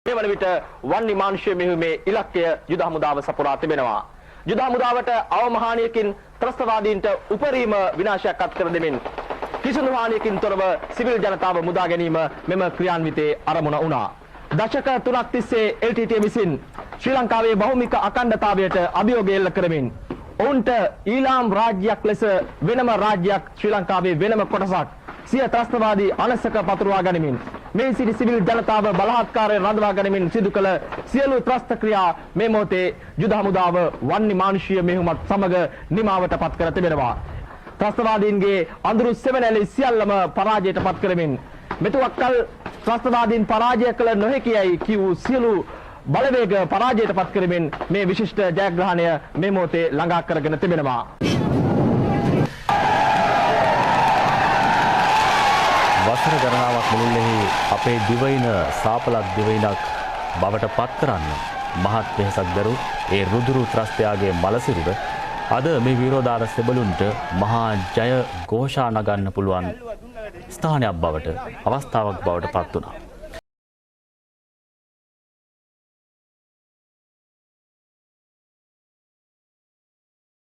මේ වන විට වන්නි මානුෂ්‍ය මෙහෙයුමේ ඉලක්කය යුද හමුදාව සපුරා තිබෙනවා. යුද හමුදාවට අවමහානියකින් ත්‍රස්තවාදීන්ට උපරිම විනාශයක් අත් කර දෙමින් කිසිදු හානියකින් තොරව සිවිල් ජනතාව මුදා ගැනීම මෙම ක්‍රියාන්විතයේ අරමුණ වුණා. දශක 3ක් තිස්සේ LTTE විසින් ශ්‍රී ලංකාවේ බහුමික අඛණ්ඩතාවයට අභියෝග එල්ල කරමින් ඔවුන්ට ඊලාම් රාජ්‍යයක් ලෙස වෙනම රාජ්‍යයක් ශ්‍රී ලංකාවේ වෙනම කොටසක් සිය ත්‍රස්තවාදී අනසක පතුරවා ගනිමින් මේ සිටි සිවිල් ජනතාව බලහත්කාරයෙන් රඳවා ගනිමින් සිදු කළ සියලු ත්‍රස්ත ක්‍රියා මේ මොහොතේ යුද හමුදාව වන්නි මානුෂීය මෙහෙයුමත් සමග නිමාවට පත් කර තිබෙනවා. ත්‍රස්තවාදීන්ගේ අඳුරු සෙවණැලි සියල්ලම පරාජයට පත් කරමින් මෙතුවක්කල් ත්‍රස්තවාදීන් පරාජය කළ නොහැකියයි කිව් සියලු බලවේග පරාජයට පත් කරමින් මේ විශිෂ්ට ජයග්‍රහණය මේ මොහොතේ ළඟා කරගෙන තිබෙනවා. වසර ගණනාවක් මුළුල්ලේ අපේ දිවයින සාපලක් දිවයිනක් බවට පත් කරන්න මහත් වෙහෙසක් දරු ඒ රුදුරු ත්‍රස්තයාගේ මලසිරුර අද මේ විරෝධාර සෙබළුන්ට මහා ජය ഘോഷා නගන්න පුළුවන් ස්ථානයක් බවට අවස්ථාවක් බවට පත් වුණා.